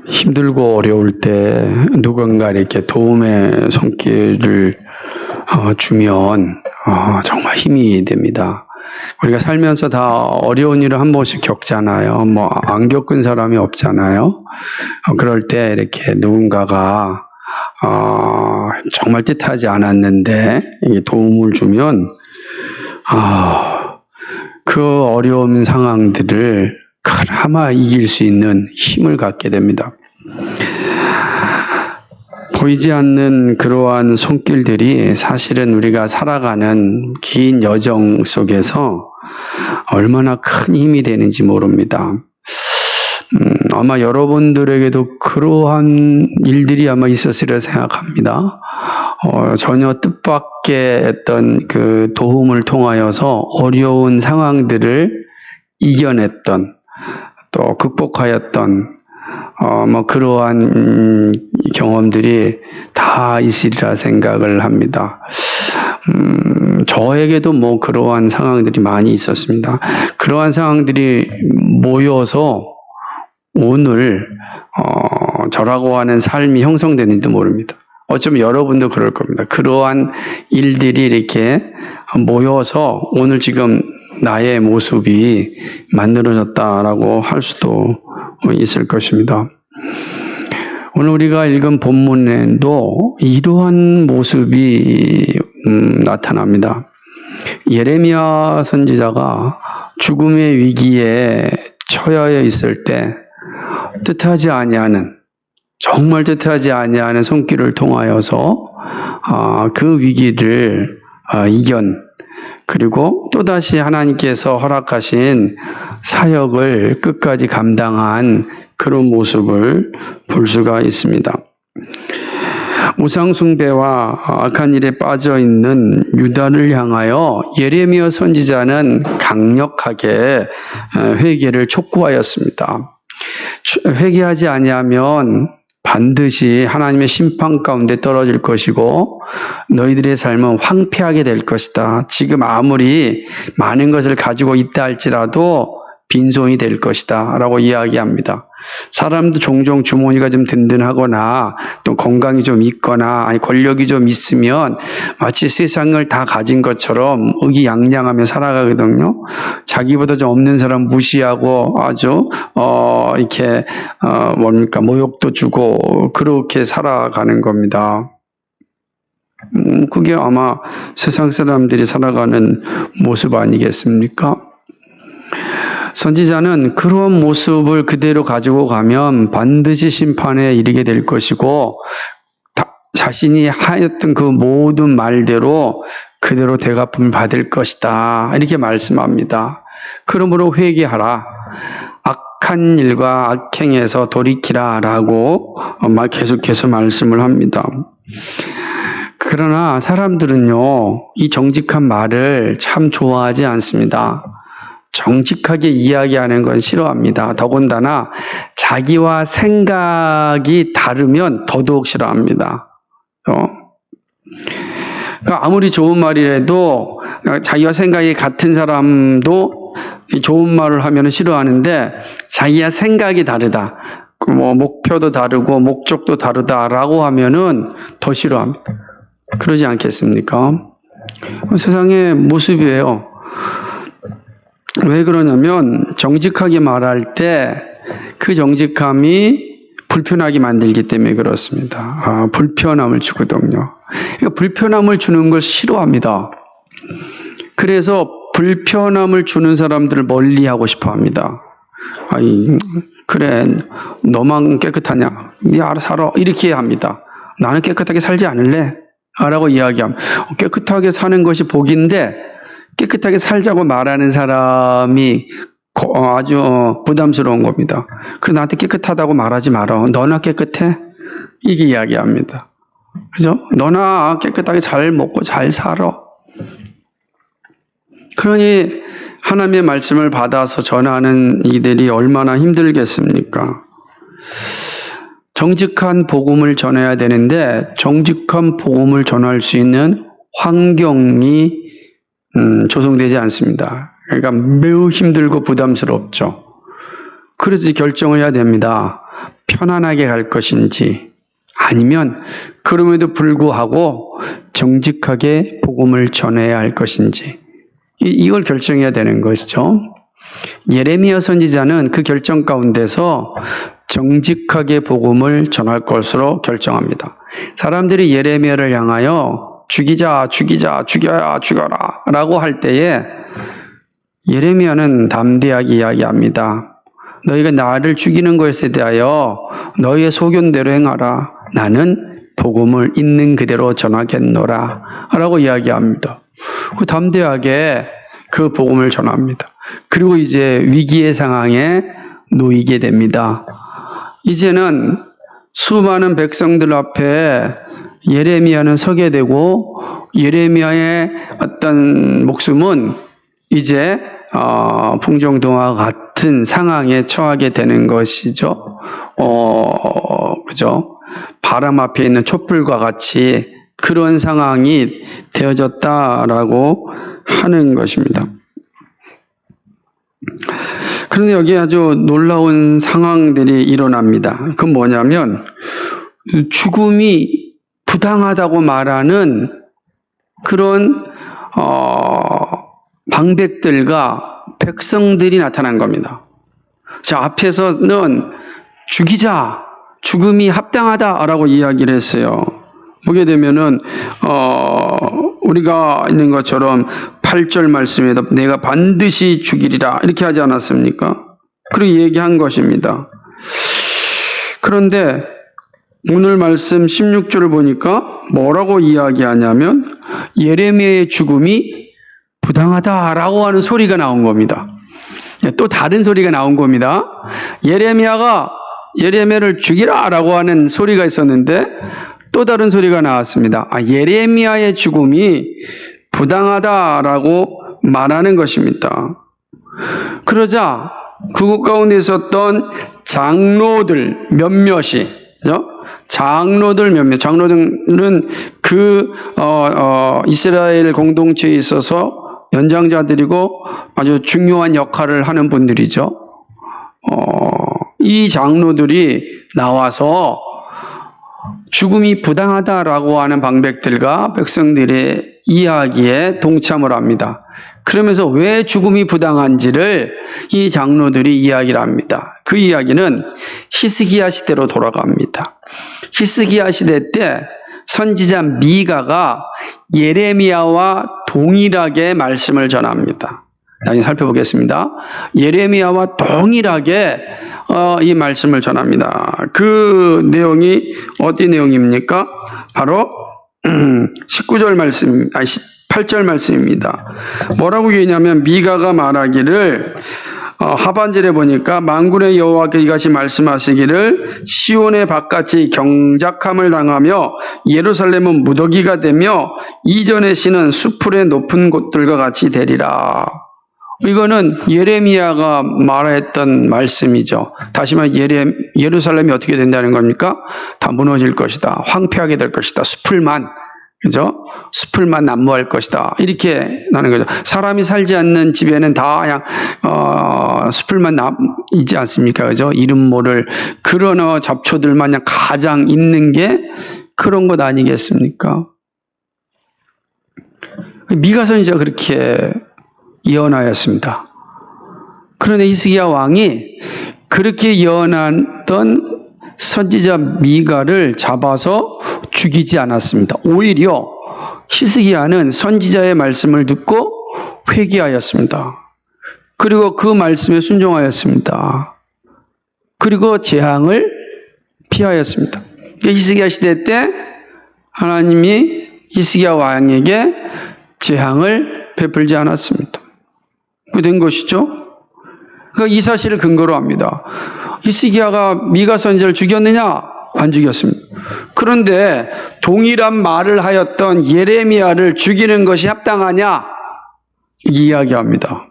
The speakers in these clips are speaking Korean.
힘들고 어려울 때 누군가 이렇게 도움의 손길을 주면 정말 힘이 됩니다. 우리가 살면서 다 어려운 일을 한 번씩 겪잖아요. 뭐 안 겪은 사람이 없잖아요. 그럴 때 이렇게 누군가가 정말 뜻하지 않았는데 도움을 주면 그 어려운 상황들을 그나마 이길 수 있는 힘을 갖게 됩니다. 보이지 않는 그러한 손길들이 사실은 우리가 살아가는 긴 여정 속에서 얼마나 큰 힘이 되는지 모릅니다. 아마 여러분들에게도 그러한 일들이 아마 있었으리라 생각합니다. 전혀 뜻밖의 어떤 그 도움을 통하여서 어려운 상황들을 이겨냈던 또 극복하였던 뭐 그러한 경험들이 다 있으리라 생각을 합니다. 저에게도 뭐 그러한 상황들이 많이 있었습니다. 그러한 상황들이 모여서 오늘 저라고 하는 삶이 형성되는지도 모릅니다. 어쩌면 여러분도 그럴 겁니다. 그러한 일들이 이렇게 모여서 오늘 지금 나의 모습이 만들어졌다라고 할 수도 있을 것입니다. 오늘 우리가 읽은 본문에도 이러한 모습이 나타납니다. 예레미야 선지자가 죽음의 위기에 처하여 있을 때 뜻하지 아니하는 정말 뜻하지 아니하는 손길을 통하여서 그 위기를 그리고 또다시 하나님께서 허락하신 사역을 끝까지 감당한 그런 모습을 볼 수가 있습니다. 우상숭배와 악한 일에 빠져있는 유다를 향하여 예레미야 선지자는 강력하게 회개를 촉구하였습니다. 회개하지 아니하면 반드시 하나님의 심판 가운데 떨어질 것이고 너희들의 삶은 황폐하게 될 것이다. 지금 아무리 많은 것을 가지고 있다 할지라도 빈손이 될 것이다 라고 이야기합니다. 사람도 종종 주머니가 좀 든든하거나 또 건강이 좀 있거나 아니 권력이 좀 있으면 마치 세상을 다 가진 것처럼 의기양양하며 살아가거든요. 자기보다 좀 없는 사람 무시하고 아주 이렇게 모욕도 주고 그렇게 살아가는 겁니다. 그게 아마 세상 사람들이 살아가는 모습 아니겠습니까? 선지자는 그런 모습을 그대로 가지고 가면 반드시 심판에 이르게 될 것이고 자신이 하였던 그 모든 말대로 그대로 대갚음을 받을 것이다. 이렇게 말씀합니다. 그러므로 회개하라. 악한 일과 악행에서 돌이키라 라고 계속해서 말씀을 합니다. 그러나 사람들은요, 이 정직한 말을 참 좋아하지 않습니다. 정직하게 이야기하는 건 싫어합니다. 더군다나 자기와 생각이 다르면 더더욱 싫어합니다. 아무리 좋은 말이라도 자기와 생각이 같은 사람도 좋은 말을 하면 싫어하는데 자기와 생각이 다르다. 뭐 목표도 다르고 목적도 다르다라고 하면은 더 싫어합니다. 그러지 않겠습니까? 세상의 모습이에요. 왜 그러냐면 정직하게 말할 때 그 정직함이 불편하게 만들기 때문에 그렇습니다. 불편함을 주거든요. 그러니까 불편함을 주는 걸 싫어합니다. 그래서 불편함을 주는 사람들을 멀리하고 싶어합니다. 그래 너만 깨끗하냐? 네 알아서 살아. 이렇게 합니다. 나는 깨끗하게 살지 않을래? 라고 이야기하면 깨끗하게 사는 것이 복인데 깨끗하게 살자고 말하는 사람이 아주 부담스러운 겁니다. 그래서 나한테 깨끗하다고 말하지 마라. 너나 깨끗해? 이게 이야기합니다. 그죠? 너나 깨끗하게 잘 먹고 잘 살아. 그러니 하나님의 말씀을 받아서 전하는 이들이 얼마나 힘들겠습니까? 정직한 복음을 전해야 되는데 정직한 복음을 전할 수 있는 환경이 조성되지 않습니다. 그러니까 매우 힘들고 부담스럽죠. 그래서 결정을 해야 됩니다. 편안하게 갈 것인지 아니면 그럼에도 불구하고 정직하게 복음을 전해야 할 것인지 이걸 결정해야 되는 것이죠. 예레미야 선지자는 그 결정 가운데서 정직하게 복음을 전할 것으로 결정합니다. 사람들이 예레미야를 향하여 죽이자, 죽여야, 죽여라 라고 할 때에 예레미야는 담대하게 이야기합니다. 너희가 나를 죽이는 것에 대하여 너희의 소견대로 행하라. 나는 복음을 있는 그대로 전하겠노라 라고 이야기합니다. 담대하게 그 복음을 전합니다. 그리고 이제 위기의 상황에 놓이게 됩니다. 이제는 수많은 백성들 앞에 예레미야는 서게 되고 예레미야의 어떤 목숨은 이제 풍정동화 같은 상황에 처하게 되는 것이죠. 그죠? 바람 앞에 있는 촛불과 같이 그런 상황이 되어졌다라고 하는 것입니다. 그런데 여기 아주 놀라운 상황들이 일어납니다. 그건 뭐냐면 죽음이 부당하다고 말하는 그런 방백들과 백성들이 나타난 겁니다. 자, 앞에서는 죽이자, 죽음이 합당하다라고 이야기를 했어요. 보게 되면은 우리가 있는 것처럼 8절 말씀에도 내가 반드시 죽이리라 이렇게 하지 않았습니까? 그렇게 얘기한 것입니다. 그런데 오늘 말씀 16절을 보니까 뭐라고 이야기하냐면 예레미야의 죽음이 부당하다라고 하는 소리가 나온 겁니다. 또 다른 소리가 나온 겁니다. 예레미야가 예레미야를 죽이라라고 하는 소리가 있었는데 또 다른 소리가 나왔습니다. 예레미야의 죽음이 부당하다라고 말하는 것입니다. 그러자 그곳 가운데 있었던 장로들 몇몇이, 장로들은 그 이스라엘 공동체에 있어서 연장자들이고 아주 중요한 역할을 하는 분들이죠. 이 장로들이 나와서 죽음이 부당하다라고 하는 방백들과 백성들의 이야기에 동참을 합니다. 그러면서 왜 죽음이 부당한지를 이 장로들이 이야기를 합니다. 그 이야기는 히스기야 시대로 돌아갑니다. 히스기야 시대 때 선지자 미가가 예레미야와 동일하게 말씀을 전합니다. 나중에 살펴보겠습니다. 예레미야와 동일하게 이 말씀을 전합니다. 그 내용이 어디 내용입니까? 바로 19절 말씀, 18절 말씀입니다. 뭐라고 얘기냐면 미가가 말하기를 하반절에 보니까 만군의 여호와께서 이같이 말씀하시기를 시온의 바깥이 경작함을 당하며 예루살렘은 무더기가 되며 이전의 시는 수풀의 높은 곳들과 같이 되리라. 이거는 예레미야가 말했던 말씀이죠. 다시 말해 예루살렘이 어떻게 된다는 겁니까? 다 무너질 것이다. 황폐하게 될 것이다. 수풀만, 그죠? 수풀만 난무할 것이다. 이렇게 나는 거죠. 사람이 살지 않는 집에는 다 그냥 수풀만 있지 않습니까? 그죠? 이름 모를 그런 잡초들만 그냥 가장 있는 게 그런 것 아니겠습니까? 미가 선지자가 그렇게 예언하였습니다. 그런데 히스기야 왕이 그렇게 예언했던 선지자 미가를 잡아서 죽이지 않았습니다. 오히려 히스기야는 선지자의 말씀을 듣고 회개하였습니다. 그리고 그 말씀에 순종하였습니다. 그리고 재앙을 피하였습니다. 히스기야 시대 때 하나님이 히스기야 왕에게 재앙을 베풀지 않았습니다. 그게 된 것이죠. 이 사실을 근거로 합니다. 히스기야가 미가 선지자를 죽였느냐? 안 죽였습니다. 그런데 동일한 말을 하였던 예레미야를 죽이는 것이 합당하냐? 이야기합니다.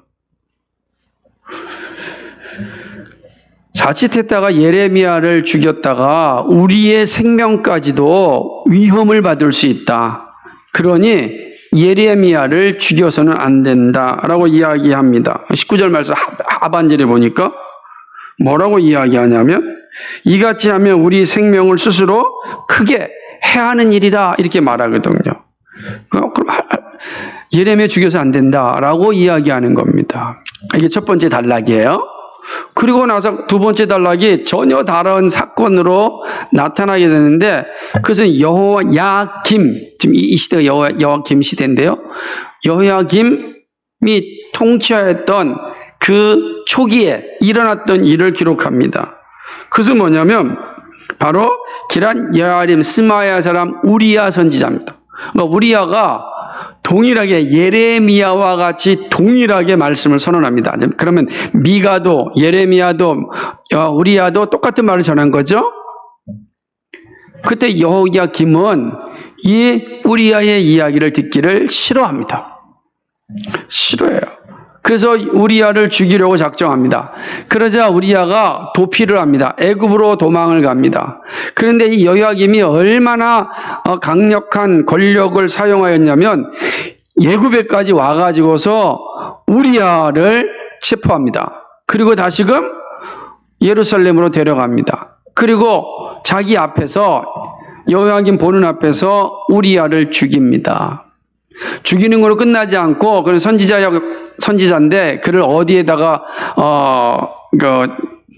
자칫했다가 예레미야를 죽였다가 우리의 생명까지도 위험을 받을 수 있다. 그러니 예레미야를 죽여서는 안 된다라고 이야기합니다. 19절 말씀 하반절에 보니까 뭐라고 이야기하냐면 이같이 하면 우리 생명을 스스로 크게 해하는 일이라 이렇게 말하거든요. 그럼 예레미야 죽여서 안 된다라고 이야기하는 겁니다. 이게 첫 번째 단락이에요. 그리고 나서 두 번째 단락이 전혀 다른 사건으로 나타나게 되는데, 그것은 여호야김, 지금 이 시대가 여호야김 시대인데요. 여호야김이 통치하였던 그 초기에 일어났던 일을 기록합니다. 그것은 뭐냐면 바로 기란 여아림 스마야 사람 우리야 선지자입니다. 그러니까 우리야가 동일하게 예레미야와 같이 동일하게 말씀을 선언합니다. 그러면 미가도 예레미야도 우리야도 똑같은 말을 전한 거죠. 그때 여호야김은 이 우리야의 이야기를 듣기를 싫어합니다. 싫어해요. 그래서 우리야를 죽이려고 작정합니다. 그러자 우리야가 도피를 합니다. 애굽으로 도망을 갑니다. 그런데 이 여호야김이 얼마나 강력한 권력을 사용하였냐면 애굽에까지 와가지고서 우리야를 체포합니다. 그리고 다시금 예루살렘으로 데려갑니다. 그리고 자기 앞에서 여호야김 보는 앞에서 우리야를 죽입니다. 죽이는 걸로 끝나지 않고, 그는 선지자인데 그를 어디에다가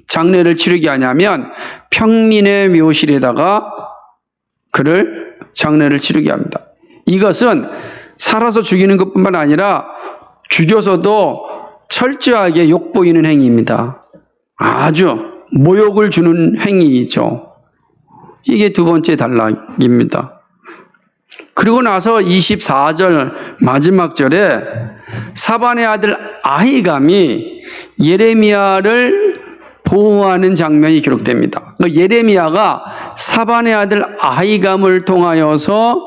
장례를 치르게 하냐면 평민의 묘실에다가 그를 장례를 치르게 합니다. 이것은 살아서 죽이는 것뿐만 아니라 죽여서도 철저하게 욕보이는 행위입니다. 아주 모욕을 주는 행위이죠. 이게 두 번째 단락입니다. 그리고 나서 24절 마지막 절에 사반의 아들 아히감이 예레미야를 보호하는 장면이 기록됩니다. 예레미야가 사반의 아들 아히감을 통하여서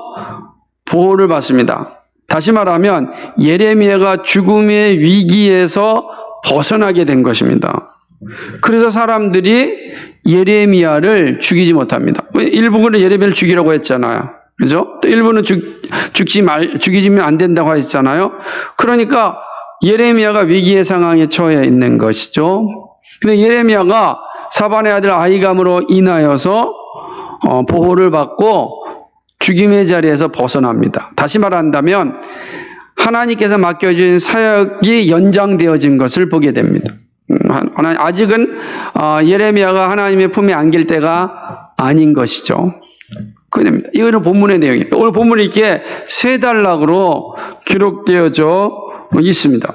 보호를 받습니다. 다시 말하면 예레미야가 죽음의 위기에서 벗어나게 된 것입니다. 그래서 사람들이 예레미야를 죽이지 못합니다. 일부는 예레미야를 죽이라고 했잖아요. 그죠? 또 일부는 죽이지면 안 된다고 했잖아요. 그러니까 예레미야가 위기의 상황에 처해 있는 것이죠. 근데 예레미야가 사반의 아들 아히감으로 인하여서 보호를 받고 죽임의 자리에서 벗어납니다. 다시 말한다면 하나님께서 맡겨준 사역이 연장되어진 것을 보게 됩니다. 아직은 예레미야가 하나님의 품에 안길 때가 아닌 것이죠. 그겁니다. 이거는 본문의 내용이에요. 오늘 본문이 이렇게 세 단락으로 기록되어져 있습니다.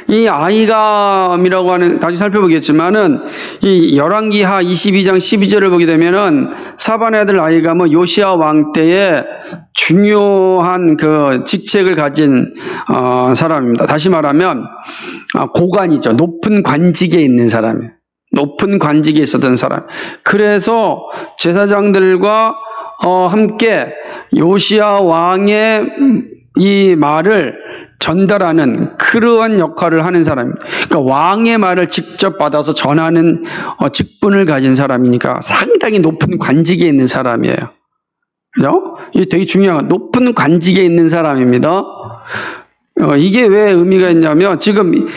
이 아히감이라고 하는, 다시 살펴보겠지만은, 이 열왕기하 22장 12절을 보게 되면은, 사반의 아들 아히감은 요시야 왕 때에 중요한 그 직책을 가진, 사람입니다. 다시 말하면, 고관이죠. 높은 관직에 있는 사람이에요. 높은 관직에 있었던 사람. 그래서 제사장들과 함께 요시야 왕의 이 말을 전달하는 그러한 역할을 하는 사람입니다. 그러니까 왕의 말을 직접 받아서 전하는 직분을 가진 사람이니까 상당히 높은 관직에 있는 사람이에요. 그죠? 이게 되게 중요한, 높은 관직에 있는 사람입니다. 이게 왜 의미가 있냐면, 지금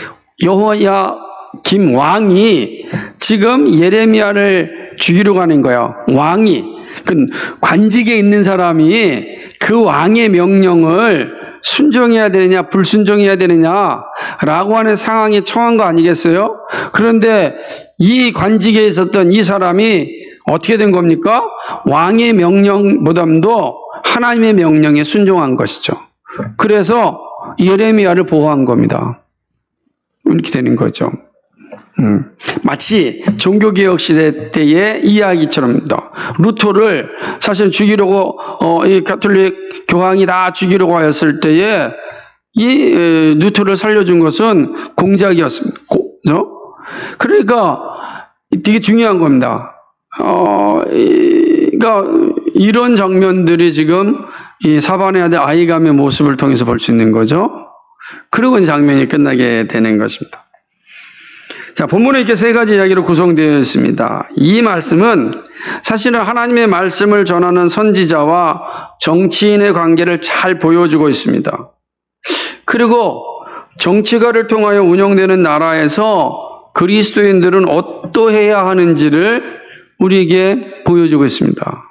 여호야김 왕이 지금 예레미야를 죽이려고 하는 거예요. 왕이. 그 관직에 있는 사람이 그 왕의 명령을 순종해야 되느냐 불순종해야 되느냐라고 하는 상황에 처한 거 아니겠어요? 그런데 이 관직에 있었던 이 사람이 어떻게 된 겁니까? 왕의 명령보다도 하나님의 명령에 순종한 것이죠. 그래서 예레미야를 보호한 겁니다. 이렇게 되는 거죠. 마치 종교개혁 시대 때의 이야기처럼입니다. 루터를 사실 죽이려고 이 가톨릭 교황이 다 죽이려고 하였을 때에 이 루터를 살려준 것은 공작이었습니다. 그러니까 되게 중요한 겁니다. 그러니까 이런 장면들이 지금 이 사반의 아들 아히감의 모습을 통해서 볼 수 있는 거죠. 그리고 이 장면이 끝나게 되는 것입니다. 자, 본문에 이렇게 세 가지 이야기로 구성되어 있습니다. 이 말씀은 사실은 하나님의 말씀을 전하는 선지자와 정치인의 관계를 잘 보여주고 있습니다. 그리고 정치가를 통하여 운영되는 나라에서 그리스도인들은 어떠해야 하는지를 우리에게 보여주고 있습니다.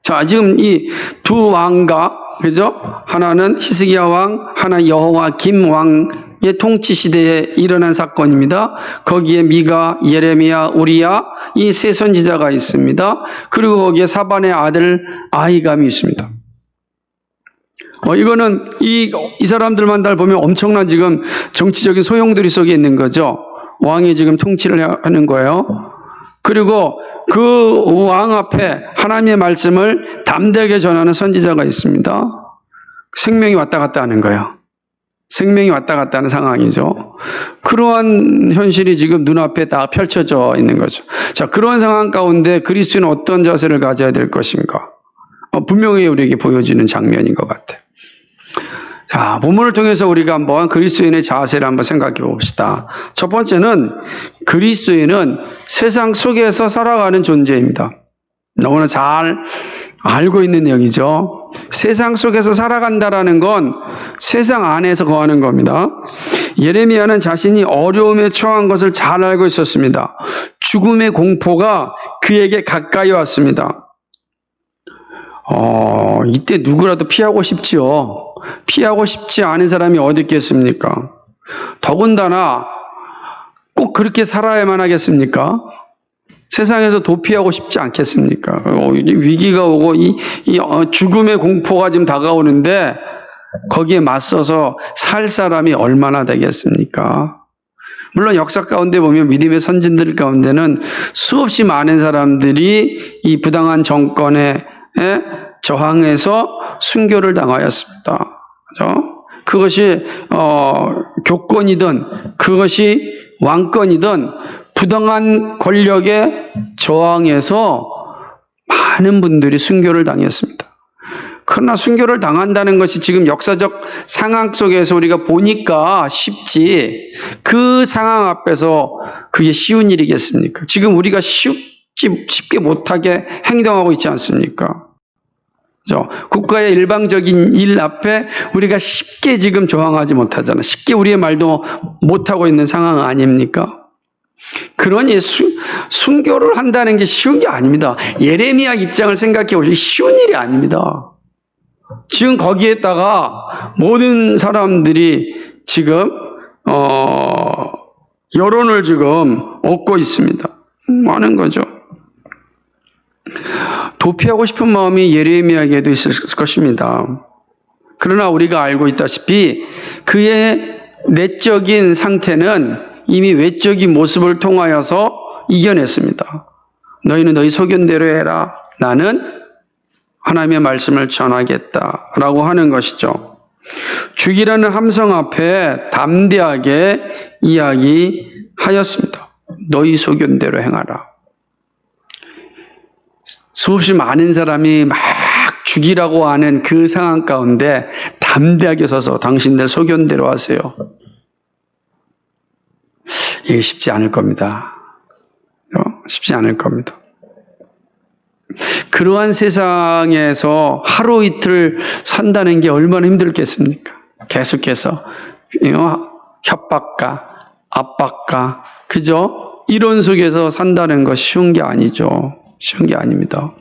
자, 지금 이 두 왕가, 그죠? 하나는 히스기야 왕, 하나 여호와김 왕의 통치 시대에 일어난 사건입니다. 거기에 미가, 예레미야, 우리야 이 세 선지자가 있습니다. 그리고 거기에 사반의 아들 아히감이 있습니다. 이거는 이 사람들만 다 보면 엄청난 지금 정치적인 소용돌이 속에 있는 거죠. 왕이 지금 통치를 하는 거예요. 그리고 그 왕 앞에 하나님의 말씀을 담대하게 전하는 선지자가 있습니다. 생명이 왔다 갔다 하는 거예요. 생명이 왔다 갔다 하는 상황이죠. 그러한 현실이 지금 눈앞에 다 펼쳐져 있는 거죠. 자, 그런 상황 가운데 그리스도는 어떤 자세를 가져야 될 것인가? 분명히 우리에게 보여지는 장면인 것 같아요. 자, 본문을 통해서 우리가 한번 그리스도인의 자세를 한번 생각해 봅시다. 첫 번째는 그리스도인은 세상 속에서 살아가는 존재입니다. 너무나 잘 알고 있는 내용이죠. 세상 속에서 살아간다라는 건 세상 안에서 거하는 겁니다. 예레미야는 자신이 어려움에 처한 것을 잘 알고 있었습니다. 죽음의 공포가 그에게 가까이 왔습니다. 이때 누구라도 피하고 싶지요. 피하고 싶지 않은 사람이 어디 있겠습니까? 더군다나 꼭 그렇게 살아야만 하겠습니까? 세상에서 도피하고 싶지 않겠습니까? 위기가 오고 죽음의 공포가 지금 다가오는데 거기에 맞서서 살 사람이 얼마나 되겠습니까? 물론 역사 가운데 보면 믿음의 선진들 가운데는 수없이 많은 사람들이 이 부당한 정권에 저항해서 순교를 당하였습니다. 그렇죠? 그것이 교권이든 그것이 왕권이든 부당한 권력에 저항해서 많은 분들이 순교를 당했습니다. 그러나 순교를 당한다는 것이 지금 역사적 상황 속에서 우리가 보니까 쉽지 그 상황 앞에서 그게 쉬운 일이겠습니까? 지금 우리가 쉽게 못하게 행동하고 있지 않습니까? 국가의 일방적인 일 앞에 우리가 쉽게 지금 저항하지 못하잖아. 쉽게 우리의 말도 못하고 있는 상황 아닙니까? 그러니 순교를 한다는 게 쉬운 게 아닙니다. 예레미야 입장을 생각해 보시면 쉬운 일이 아닙니다. 지금 거기에다가 모든 사람들이 지금 여론을 지금 얻고 있습니다. 많은 거죠. 도피하고 싶은 마음이 예레미야에게도 있을 것입니다. 그러나 우리가 알고 있다시피 그의 내적인 상태는 이미 외적인 모습을 통하여서 이겨냈습니다. 너희는 너희 소견대로 해라. 나는 하나님의 말씀을 전하겠다라고 하는 것이죠. 죽이라는 함성 앞에 담대하게 이야기하였습니다. 너희 소견대로 행하라. 수없이 많은 사람이 막 죽이라고 하는 그 상황 가운데 담대하게 서서 당신들 소견대로 하세요. 이게 쉽지 않을 겁니다. 쉽지 않을 겁니다. 그러한 세상에서 하루 이틀 산다는 게 얼마나 힘들겠습니까? 계속해서 협박과 압박과 그죠? 이런 속에서 산다는 거 쉬운 게 아니죠. 쉬운 게 아닙니다.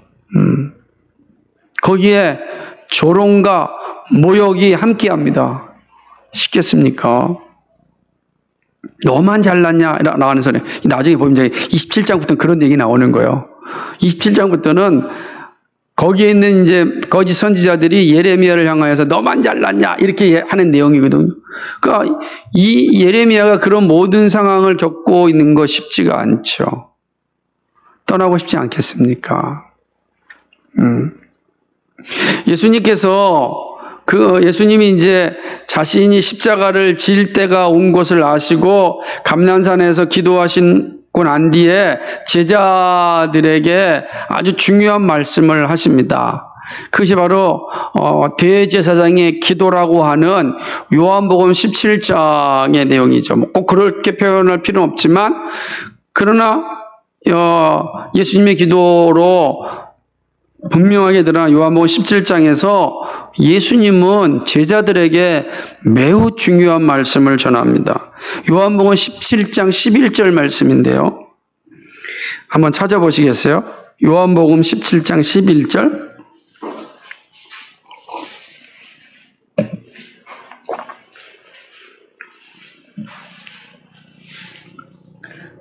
거기에 조롱과 모욕이 함께합니다. 쉽겠습니까? 너만 잘났냐? 나가는 소리. 나중에 보면 이제 27장부터 그런 얘기 나오는 거예요. 27장부터는 거기에 있는 이제 거짓 선지자들이 예레미야를 향하여서 너만 잘났냐? 이렇게 하는 내용이거든요. 그러니까 이 예레미야가 그런 모든 상황을 겪고 있는 거 쉽지가 않죠. 떠나고 싶지 않겠습니까? 예수님께서 예수님이 이제 자신이 십자가를 질 때가 온 것을 아시고 감난산에서 기도하시고 난 뒤에 제자들에게 아주 중요한 말씀을 하십니다. 그것이 바로 대제사장의 기도라고 하는 요한복음 17장의 내용이죠. 꼭 그렇게 표현할 필요는 없지만 그러나 예수님의 기도로 분명하게 드러나 요한복음 17장에서 예수님은 제자들에게 매우 중요한 말씀을 전합니다. 요한복음 17장 11절 말씀인데요. 한번 찾아보시겠어요? 요한복음 17장 11절.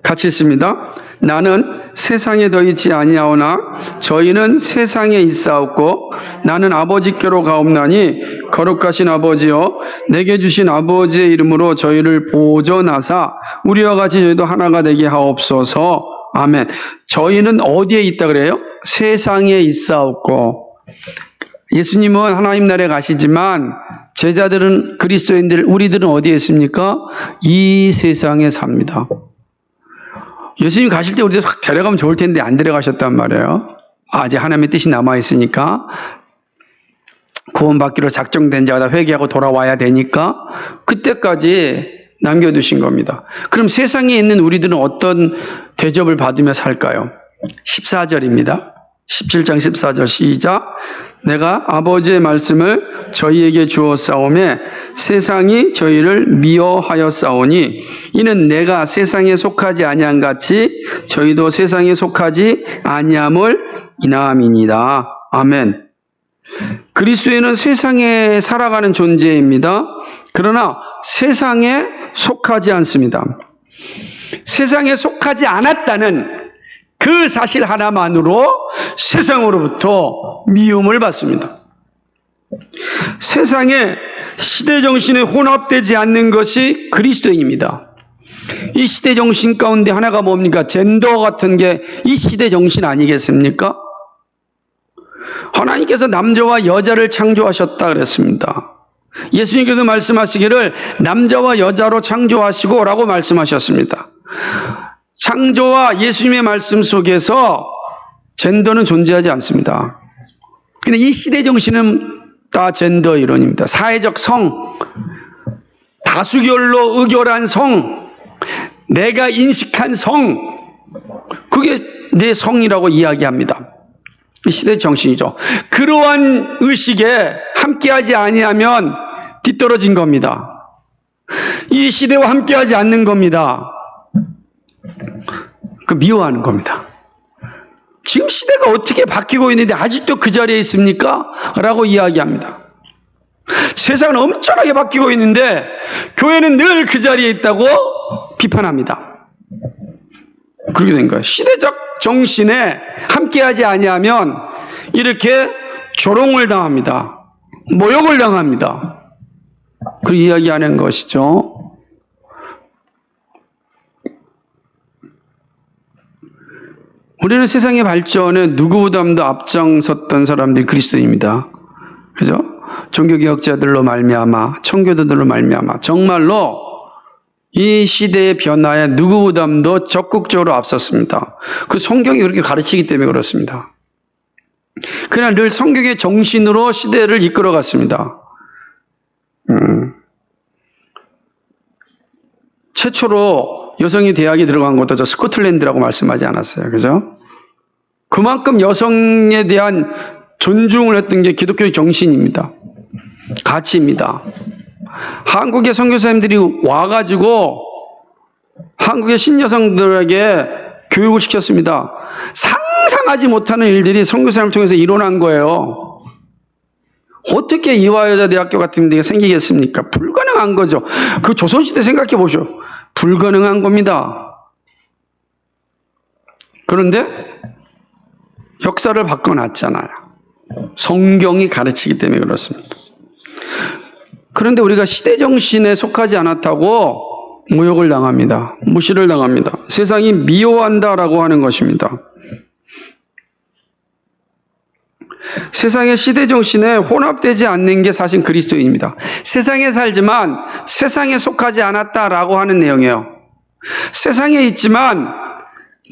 같이 있습니다. 나는 세상에 더 있지 아니하오나 저희는 세상에 있사옵고 나는 아버지께로 가옵나니 거룩하신 아버지여 내게 주신 아버지의 이름으로 저희를 보존하사 우리와 같이 저희도 하나가 되게 하옵소서. 아멘. 저희는 어디에 있다 그래요? 세상에 있사옵고. 예수님은 하나님 나라에 가시지만 제자들은 그리스도인들 우리들은 어디에 있습니까? 이 세상에 삽니다. 예수님 가실 때 우리도 데려가면 좋을 텐데 안 데려가셨단 말이에요. 아직 하나님의 뜻이 남아있으니까 구원받기로 작정된 자가 다 회개하고 돌아와야 되니까 그때까지 남겨두신 겁니다. 그럼 세상에 있는 우리들은 어떤 대접을 받으며 살까요? 14절입니다. 17장 14절 시작. 내가 아버지의 말씀을 저희에게 주었사오매 세상이 저희를 미워하였사오니 이는 내가 세상에 속하지 아니한 같이 저희도 세상에 속하지 아니함을 인함이니이다. 아멘. 그리스도인은 세상에 살아가는 존재입니다. 그러나 세상에 속하지 않습니다. 세상에 속하지 않았다는 그 사실 하나만으로 세상으로부터 미움을 받습니다. 세상에 시대정신에 혼합되지 않는 것이 그리스도인입니다. 이 시대정신 가운데 하나가 뭡니까? 젠더 같은 게 이 시대정신 아니겠습니까? 하나님께서 남자와 여자를 창조하셨다 그랬습니다. 예수님께서 말씀하시기를 남자와 여자로 창조하시고 라고 말씀하셨습니다. 창조와 예수님의 말씀 속에서 젠더는 존재하지 않습니다. 근데 이 시대 정신은 다 젠더 이론입니다. 사회적 성, 다수결로 의결한 성, 내가 인식한 성, 그게 내 성이라고 이야기합니다. 이 시대 정신이죠. 그러한 의식에 함께하지 아니하면 뒤떨어진 겁니다. 이 시대와 함께하지 않는 겁니다. 그 미워하는 겁니다. 지금 시대가 어떻게 바뀌고 있는데 아직도 그 자리에 있습니까? 라고 이야기합니다. 세상은 엄청나게 바뀌고 있는데 교회는 늘 그 자리에 있다고 비판합니다. 그렇게 된 거예요. 시대적 정신에 함께하지 아니하면 이렇게 조롱을 당합니다. 모욕을 당합니다. 그렇게 이야기하는 것이죠. 우리는 세상의 발전에 누구보다도 앞장섰던 사람들이 그리스도인입니다. 그죠? 종교개혁자들로 말미암아, 청교도들로 말미암아 정말로 이 시대의 변화에 누구보다도 적극적으로 앞섰습니다. 그 성경이 그렇게 가르치기 때문에 그렇습니다. 그러나 늘 성경의 정신으로 시대를 이끌어갔습니다. 최초로 여성이 대학에 들어간 것도 저 스코틀랜드라고 말씀하지 않았어요. 그죠? 그만큼 여성에 대한 존중을 했던 게 기독교의 정신입니다. 가치입니다. 한국의 선교사님들이 와가지고 한국의 신여성들에게 교육을 시켰습니다. 상상하지 못하는 일들이 선교사님을 통해서 일어난 거예요. 어떻게 이화여자대학교 같은 데가 생기겠습니까? 불가능한 거죠. 그 조선시대 생각해 보죠. 불가능한 겁니다. 그런데 역사를 바꿔놨잖아요. 성경이 가르치기 때문에 그렇습니다. 그런데 우리가 시대정신에 속하지 않았다고 모욕을 당합니다. 무시를 당합니다. 세상이 미워한다라고 하는 것입니다. 세상의 시대정신에 혼합되지 않는 게 사실 그리스도인입니다. 세상에 살지만 세상에 속하지 않았다라고 하는 내용이에요. 세상에 있지만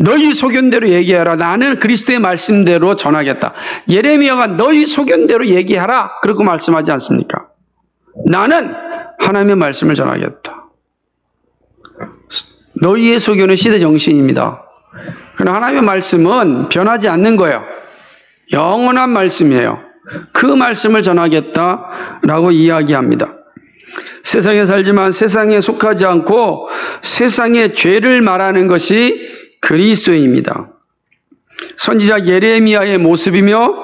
너희 소견대로 얘기하라. 나는 그리스도의 말씀대로 전하겠다. 예레미야가 너희 소견대로 얘기하라. 그렇게 말씀하지 않습니까? 나는 하나님의 말씀을 전하겠다. 너희의 소견은 시대정신입니다. 그러나 하나님의 말씀은 변하지 않는 거예요. 영원한 말씀이에요. 그 말씀을 전하겠다라고 이야기합니다. 세상에 살지만 세상에 속하지 않고 세상의 죄를 말하는 것이 그리스도입니다. 선지자 예레미야의 모습이며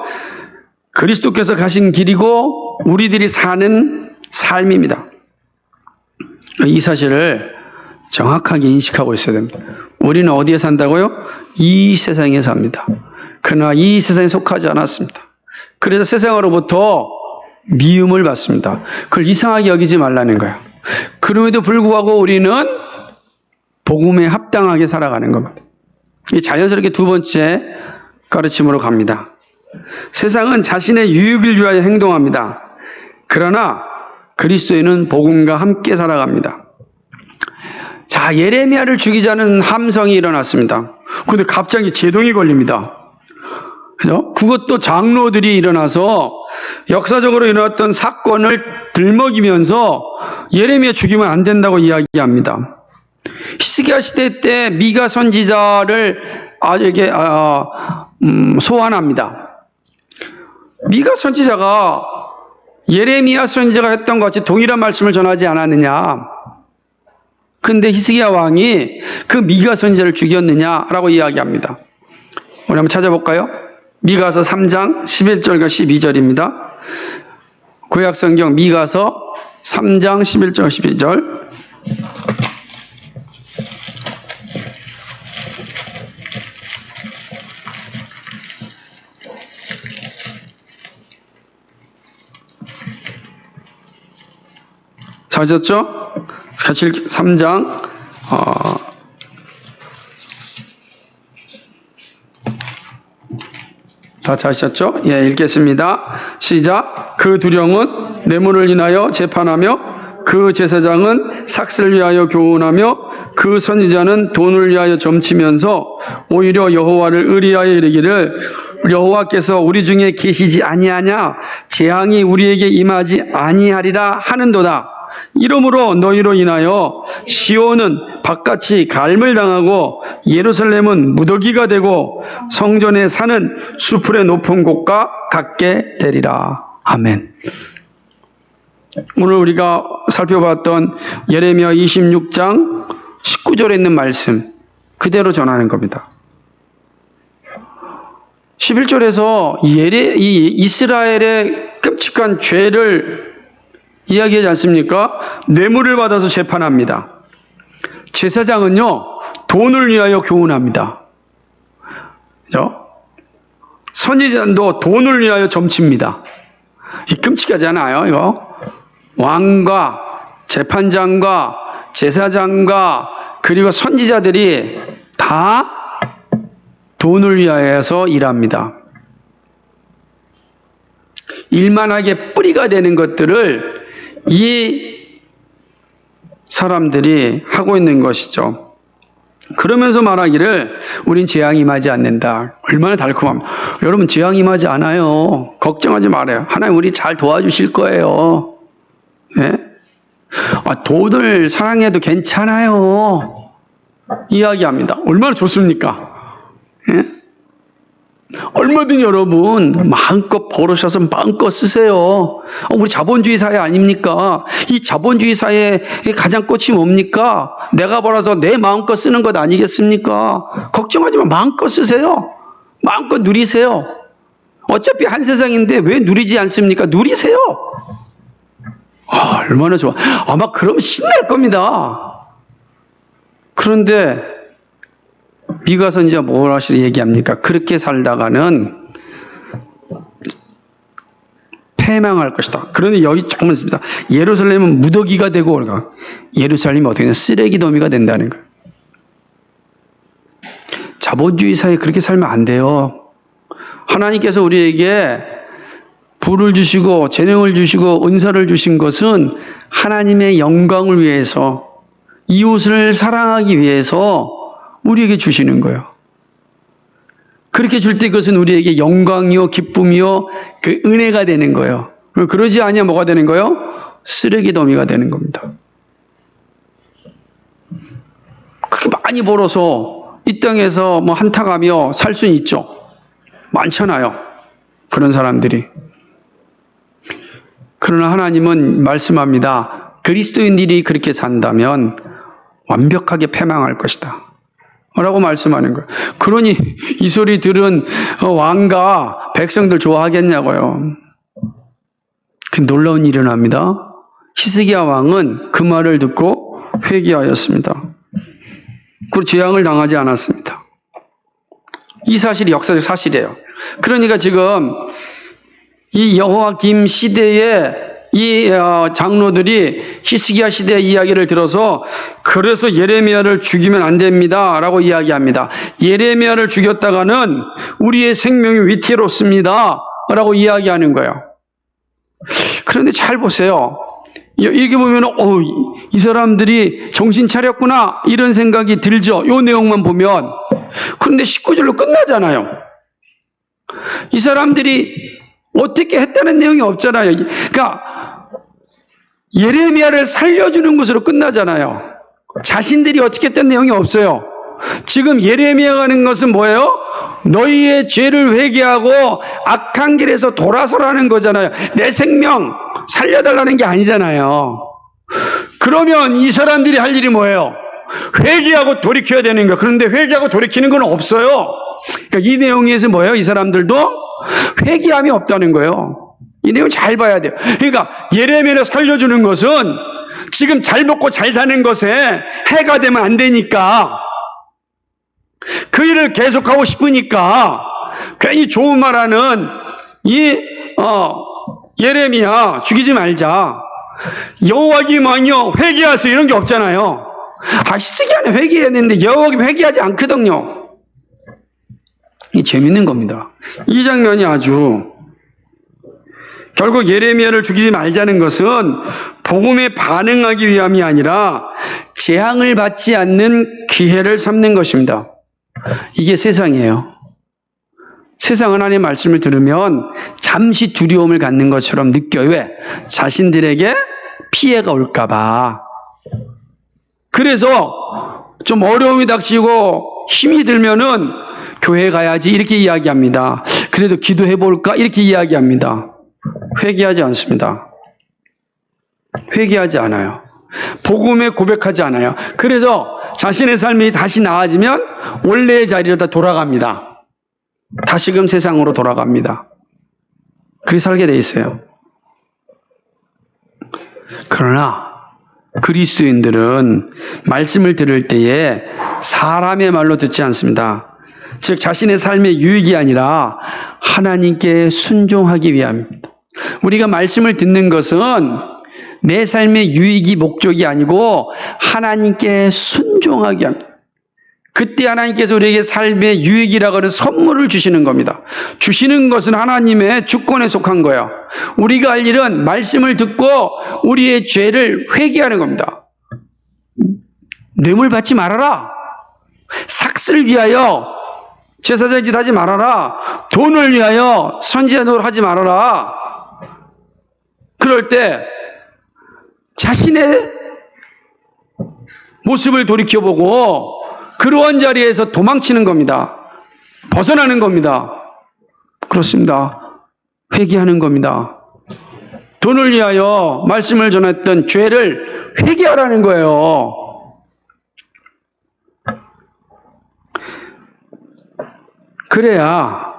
그리스도께서 가신 길이고 우리들이 사는 삶입니다. 이 사실을 정확하게 인식하고 있어야 됩니다. 우리는 어디에 산다고요? 이 세상에 삽니다. 그러나 이 세상에 속하지 않았습니다. 그래서 세상으로부터 미움을 받습니다. 그걸 이상하게 여기지 말라는 거예요. 그럼에도 불구하고 우리는 복음에 합당하게 살아가는 겁니다. 이 자연스럽게 두 번째 가르침으로 갑니다. 세상은 자신의 유익을 위하여 행동합니다. 그러나 그리스도인은 복음과 함께 살아갑니다. 자, 예레미야를 죽이자는 함성이 일어났습니다. 그런데 갑자기 제동이 걸립니다. 그죠? 그것도 장로들이 일어나서 역사적으로 일어났던 사건을 들먹이면서 예레미야 죽이면 안 된다고 이야기합니다. 히스기야 시대 때 미가 선지자를 소환합니다. 미가 선지자가 예레미야 선지자가 했던 것 같이 동일한 말씀을 전하지 않았느냐. 근데 히스기야 왕이 그 미가 선지자를 죽였느냐라고 이야기합니다. 우리 한번 찾아볼까요? 미가서 3장 11절과 12절입니다. 구약성경 미가서 3장 11절 12절. 찾았죠? 3장 다 찾으셨죠? 예, 읽겠습니다. 시작. 그 두령은 뇌물을 인하여 재판하며 그 제사장은 삭슬을 위하여 교훈하며 그 선지자는 돈을 위하여 점치면서 오히려 여호와를 의리하여 이르기를 여호와께서 우리 중에 계시지 아니하냐 재앙이 우리에게 임하지 아니하리라 하는도다. 이러므로 너희로 인하여 시온은 바깥이 갈물 당하고 예루살렘은 무더기가 되고 성전의 산은 수풀의 높은 곳과 같게 되리라. 아멘. 오늘 우리가 살펴봤던 예레미야 26장 19절에 있는 말씀 그대로 전하는 겁니다. 11절에서 이 이스라엘의 끔찍한 죄를 이야기하지 않습니까? 뇌물을 받아서 재판합니다. 제사장은요, 돈을 위하여 교훈합니다. 그죠? 선지자도 돈을 위하여 점칩니다. 이 끔찍하지 않아요, 이거? 왕과 재판장과 제사장과 그리고 선지자들이 다 돈을 위하여서 일합니다. 일만하게 뿌리가 되는 것들을 이 사람들이 하고 있는 것이죠. 그러면서 말하기를 우린 재앙이 임하지 않는다. 얼마나 달콤합니다. 여러분 재앙이 임하지 않아요. 걱정하지 말아요. 하나님 우리 잘 도와주실 거예요. 네? 돈을 사랑해도 괜찮아요. 이야기합니다. 얼마나 좋습니까? 네? 얼마든 여러분 마음껏 벌으셔서 마음껏 쓰세요. 우리 자본주의 사회 아닙니까? 이 자본주의 사회의 가장 꽃이 뭡니까? 내가 벌어서 내 마음껏 쓰는 것 아니겠습니까? 걱정하지 마. 마음껏 쓰세요. 마음껏 누리세요. 어차피 한 세상인데 왜 누리지 않습니까? 누리세요. 얼마나 좋아. 아마 그러면 신날 겁니다. 그런데 미가 선지자 뭘 하시려 얘기합니까? 그렇게 살다가는 패망할 것이다. 그런데 여기 조금 있습니다. 예루살렘은 무더기가 되고 그러니까 예루살렘이 어떻게 되냐? 쓰레기 더미가 된다는 거예요. 자본주의 사회에 그렇게 살면 안 돼요. 하나님께서 우리에게 부를 주시고 재능을 주시고 은사를 주신 것은 하나님의 영광을 위해서 이웃을 사랑하기 위해서 우리에게 주시는 거예요. 그렇게 줄 때 그것은 우리에게 영광이요 기쁨이요 그 은혜가 되는 거예요. 그러지 아니면 뭐가 되는 거예요? 쓰레기 더미가 되는 겁니다. 그렇게 많이 벌어서 이 땅에서 뭐 한탕하며 살 수는 있죠. 많잖아요. 그런 사람들이. 그러나 하나님은 말씀합니다. 그리스도인들이 그렇게 산다면 완벽하게 패망할 것이다 라고 말씀하는 거예요. 그러니 이 소리 들은 왕과 백성들 좋아하겠냐고요. 그 놀라운 일이 일어납니다. 히스기야 왕은 그 말을 듣고 회개하였습니다. 그리고 재앙을 당하지 않았습니다. 이 사실이 역사적 사실이에요. 그러니까 지금 이 여호와김 시대에 이 장로들이 히스기야 시대의 이야기를 들어서 그래서 예레미야를 죽이면 안 됩니다 라고 이야기합니다. 예레미야를 죽였다가는 우리의 생명이 위태롭습니다 라고 이야기하는 거예요. 그런데 잘 보세요. 이렇게 보면 이 사람들이 정신 차렸구나 이런 생각이 들죠. 이 내용만 보면. 그런데 19절로 끝나잖아요. 이 사람들이 어떻게 했다는 내용이 없잖아요. 그러니까 예레미야를 살려주는 것으로 끝나잖아요. 자신들이 어떻게 했다는 내용이 없어요. 지금 예레미야가 하는 것은 뭐예요? 너희의 죄를 회개하고 악한 길에서 돌아서라는 거잖아요. 내 생명 살려달라는 게 아니잖아요. 그러면 이 사람들이 할 일이 뭐예요? 회개하고 돌이켜야 되는 거예요. 그런데 회개하고 돌이키는 건 없어요. 그러니까 이 내용에서 뭐예요? 이 사람들도 회개함이 없다는 거예요. 이 내용 잘 봐야 돼요. 그러니까 예레미야를 살려주는 것은 지금 잘 먹고 잘 사는 것에 해가 되면 안 되니까 그 일을 계속하고 싶으니까 괜히 좋은 말하는 이 예레미야 죽이지 말자. 여호와김 왕이여 회개하세요 이런 게 없잖아요. 히스기야는 회개했는데 여호와김 회개하지 않거든요. 이 재밌는 겁니다. 이 장면이 아주 결국 예레미야를 죽이지 말자는 것은 복음에 반응하기 위함이 아니라 재앙을 받지 않는 기회를 삼는 것입니다. 이게 세상이에요. 세상 하나님의 말씀을 들으면 잠시 두려움을 갖는 것처럼 느껴요. 왜? 자신들에게 피해가 올까 봐. 그래서 좀 어려움이 닥치고 힘이 들면은 교회 가야지 이렇게 이야기합니다. 그래도 기도해 볼까 이렇게 이야기합니다. 회개하지 않습니다. 회개하지 않아요. 복음에 고백하지 않아요. 그래서 자신의 삶이 다시 나아지면 원래의 자리로 다 돌아갑니다. 다시금 세상으로 돌아갑니다. 그렇게 살게 돼 있어요. 그러나 그리스도인들은 말씀을 들을 때에 사람의 말로 듣지 않습니다. 즉 자신의 삶의 유익이 아니라 하나님께 순종하기 위함입니다. 우리가 말씀을 듣는 것은 내 삶의 유익이 목적이 아니고 하나님께 순종하기 합니다. 그때 하나님께서 우리에게 삶의 유익이라고 하는 선물을 주시는 겁니다. 주시는 것은 하나님의 주권에 속한 거예요. 우리가 할 일은 말씀을 듣고 우리의 죄를 회개하는 겁니다. 뇌물 받지 말아라. 삭슬 위하여 제사장 짓 하지 말아라. 돈을 위하여 선지자 노릇 하지 말아라. 그럴 때 자신의 모습을 돌이켜보고 그러한 자리에서 도망치는 겁니다. 벗어나는 겁니다. 그렇습니다. 회개하는 겁니다. 돈을 위하여 말씀을 전했던 죄를 회개하라는 거예요. 그래야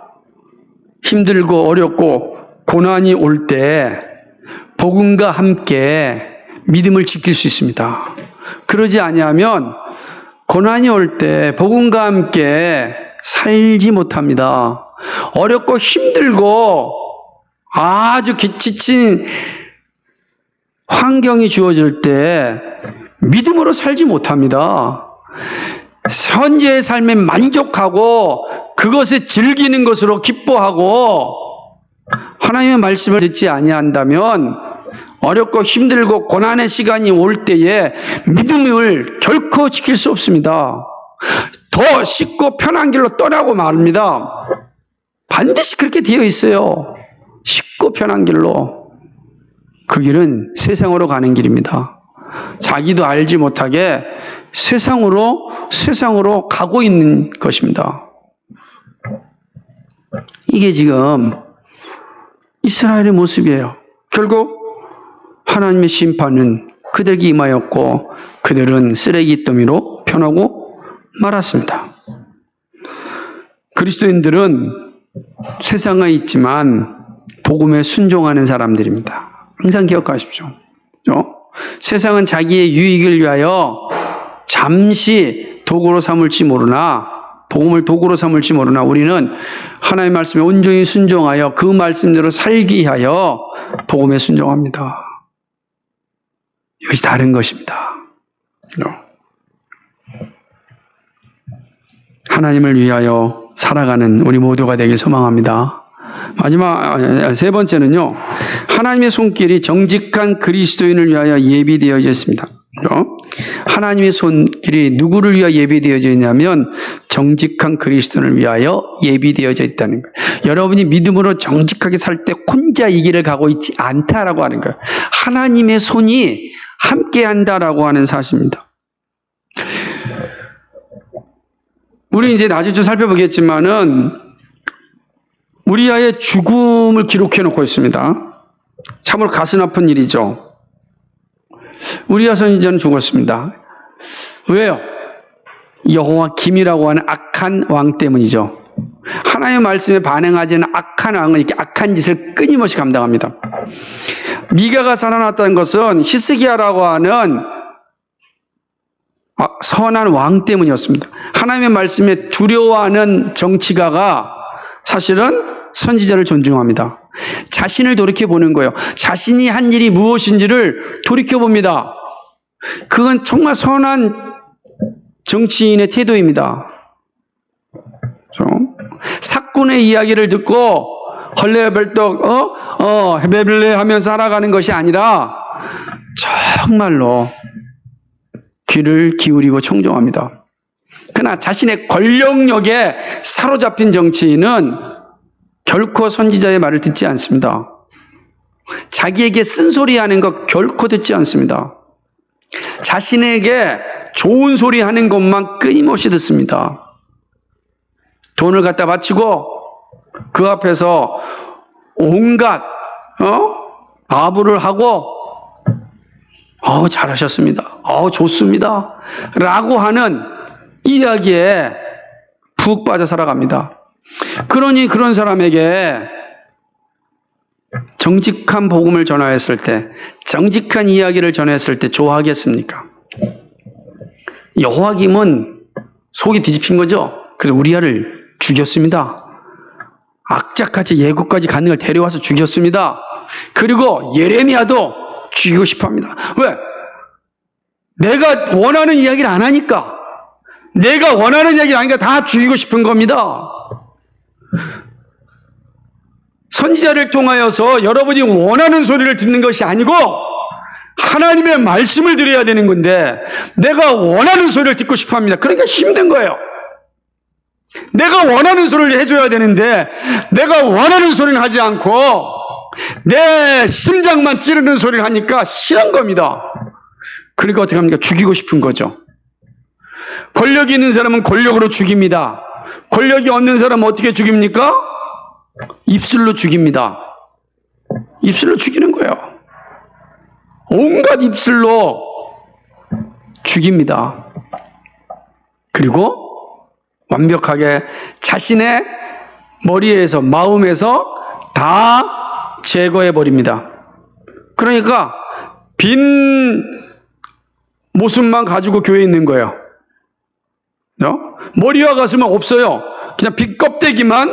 힘들고 어렵고 고난이 올 때 복음과 함께 믿음을 지킬 수 있습니다. 그러지 아니하면 고난이 올 때 복음과 함께 살지 못합니다. 어렵고 힘들고 아주 지친 환경이 주어질 때 믿음으로 살지 못합니다. 현재의 삶에 만족하고 그것에 즐기는 것으로 기뻐하고 하나님의 말씀을 듣지 아니한다면 어렵고 힘들고 고난의 시간이 올 때에 믿음을 결코 지킬 수 없습니다. 더 쉽고 편한 길로 떠나고 말입니다. 반드시 그렇게 되어 있어요. 쉽고 편한 길로. 그 길은 세상으로 가는 길입니다. 자기도 알지 못하게 세상으로 가고 있는 것입니다. 이게 지금 이스라엘의 모습이에요. 결국 하나님의 심판은 그들에게 임하였고 그들은 쓰레기 더미로 변하고 말았습니다. 그리스도인들은 세상에 있지만 복음에 순종하는 사람들입니다. 항상 기억하십시오. 세상은 자기의 유익을 위하여 잠시 도구로 삼을지 모르나, 복음을 도구로 삼을지 모르나 우리는 하나님의 말씀에 온전히 순종하여 그 말씀대로 살기 위하여 복음에 순종합니다. 이것이 다른 것입니다. 하나님을 위하여 살아가는 우리 모두가 되길 소망합니다. 마지막 세 번째는요. 하나님의 손길이 정직한 그리스도인을 위하여 예비되어져 있습니다. 하나님의 손길이 누구를 위하여 예비되어져 있냐면 정직한 그리스도인을 위하여 예비되어져 있다는 거예요. 여러분이 믿음으로 정직하게 살 때 혼자 이 길을 가고 있지 않다라고 하는 거예요. 하나님의 손이 함께한다라고 하는 사실입니다. 우리 이제 나중에 좀 살펴보겠지만은 우리아의 죽음을 기록해 놓고 있습니다. 참으로 가슴 아픈 일이죠. 우리아 선지자는 죽었습니다. 왜요? 여호와 김이라고 하는 악한 왕 때문이죠. 하나님의 말씀에 반응하지 않는 악한 왕은 이렇게 악한 짓을 끊임없이 감당합니다. 미가가 살아났다는 것은 히스기야라고 하는 선한 왕 때문이었습니다. 하나님의 말씀에 두려워하는 정치가가 사실은 선지자를 존중합니다. 자신을 돌이켜보는 거예요. 자신이 한 일이 무엇인지를 돌이켜봅니다. 그건 정말 선한 정치인의 태도입니다. 사꾼의 이야기를 듣고 헐레벌떡 헤벨레 하면서 살아가는 것이 아니라 정말로 귀를 기울이고 청종합니다. 그러나 자신의 권력력에 사로잡힌 정치인은 결코 선지자의 말을 듣지 않습니다. 자기에게 쓴소리하는 것 결코 듣지 않습니다. 자신에게 좋은 소리 하는 것만 끊임없이 듣습니다. 돈을 갖다 바치고 그 앞에서 온갖 아부를 하고 잘하셨습니다. 좋습니다. 라고 하는 이야기에 푹 빠져 살아갑니다. 그러니 그런 사람에게 정직한 복음을 전하였을 때, 정직한 이야기를 전했을 때 좋아하겠습니까? 여호와김은 속이 뒤집힌 거죠. 그래서 우리아를 죽였습니다. 악착같이 예굽까지 가는 걸 데려와서 죽였습니다. 그리고 예레미야도 죽이고 싶어합니다. 왜? 내가 원하는 이야기를 안 하니까. 내가 원하는 이야기를 안 하니까 다 죽이고 싶은 겁니다. 선지자를 통하여서 여러분이 원하는 소리를 듣는 것이 아니고 하나님의 말씀을 드려야 되는 건데 내가 원하는 소리를 듣고 싶어합니다. 그러니까 힘든 거예요. 내가 원하는 소리를 해줘야 되는데 내가 원하는 소리는 하지 않고 내 심장만 찌르는 소리를 하니까 싫은 겁니다. 그러니까 어떻게 합니까? 죽이고 싶은 거죠. 권력이 있는 사람은 권력으로 죽입니다. 권력이 없는 사람은 어떻게 죽입니까? 입술로 죽입니다. 입술로 죽이는 거예요. 온갖 입술로 죽입니다. 그리고 완벽하게 자신의 머리에서 마음에서 다 제거해 버립니다. 그러니까 빈 모습만 가지고 교회에 있는 거예요. 머리와 가슴은 없어요. 그냥 빈 껍데기만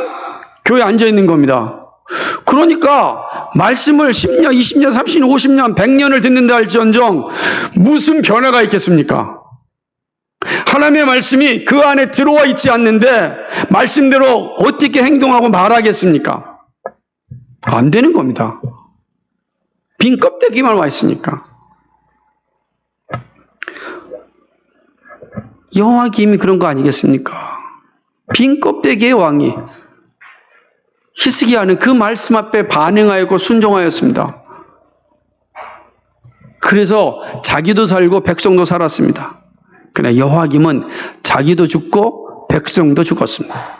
교회에 앉아 있는 겁니다. 그러니까 말씀을 10년, 20년, 30년, 50년, 100년을 듣는다 할지언정 무슨 변화가 있겠습니까? 하나님의 말씀이 그 안에 들어와 있지 않는데 말씀대로 어떻게 행동하고 말하겠습니까? 안 되는 겁니다. 빈 껍데기만 와 있으니까. 여호와김이 그런 거 아니겠습니까? 빈 껍데기의 왕이 히스기야는 그 말씀 앞에 반응하였고 순종하였습니다. 그래서 자기도 살고 백성도 살았습니다. 그러나 여호와김은 자기도 죽고 백성도 죽었습니다.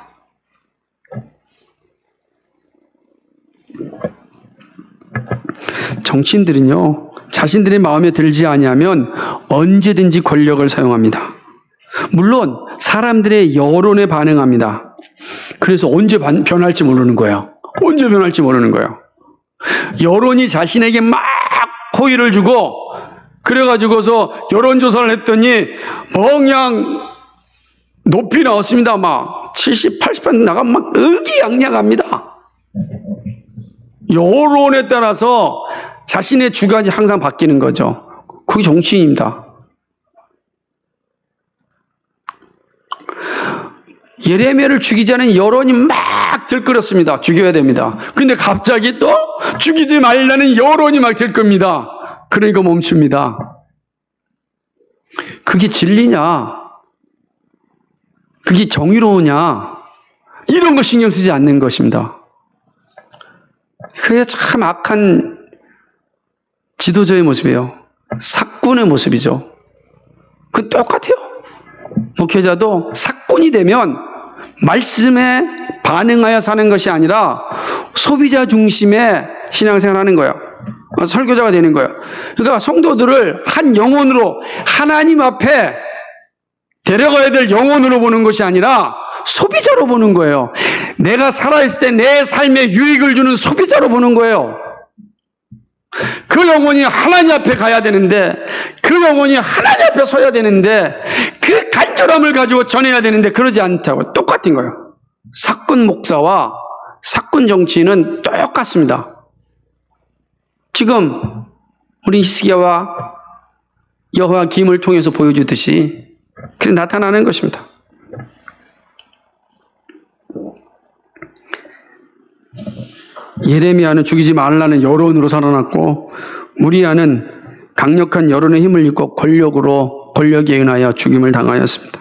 정치인들은요, 자신들의 마음에 들지 아니하면 언제든지 권력을 사용합니다. 물론 사람들의 여론에 반응합니다. 그래서 언제 변할지 모르는 거예요. 언제 변할지 모르는 거예요. 여론이 자신에게 막 호의를 주고 그래가지고서 여론조사를 했더니 그냥 높이 나왔습니다. 막 70, 80% 나가면 막 의기양양합니다. 여론에 따라서 자신의 주관이 항상 바뀌는 거죠. 그게 정치인입니다. 예레미야를 죽이자는 여론이 막 들끓었습니다. 죽여야 됩니다. 근데 갑자기 또 죽이지 말라는 여론이 막 들끓습니다. 그러니까 멈춥니다. 그게 진리냐? 그게 정의로우냐? 이런 거 신경 쓰지 않는 것입니다. 그게 참 악한 지도자의 모습이에요. 사꾼의 모습이죠. 그 똑같아요. 목회자도 사꾼이 되면 말씀에 반응하여 사는 것이 아니라 소비자 중심의 신앙생활을 하는 거예요. 설교자가 되는 거예요. 그러니까 성도들을 한 영혼으로 하나님 앞에 데려가야 될 영혼으로 보는 것이 아니라 소비자로 보는 거예요. 내가 살아있을 때 내 삶에 유익을 주는 소비자로 보는 거예요. 그 영혼이 하나님 앞에 가야 되는데, 그 영혼이 하나님 앞에 서야 되는데, 그 간절함을 가지고 전해야 되는데 그러지 않다고. 똑같은 거예요. 사꾼 목사와 사꾼 정치인은 똑같습니다. 지금 우리 히스기야와 여호야김을 통해서 보여주듯이 그렇게 나타나는 것입니다. 예레미야는 죽이지 말라는 여론으로 살아났고 우리야는 강력한 여론의 힘을 입고 권력에 의하여 죽임을 당하였습니다.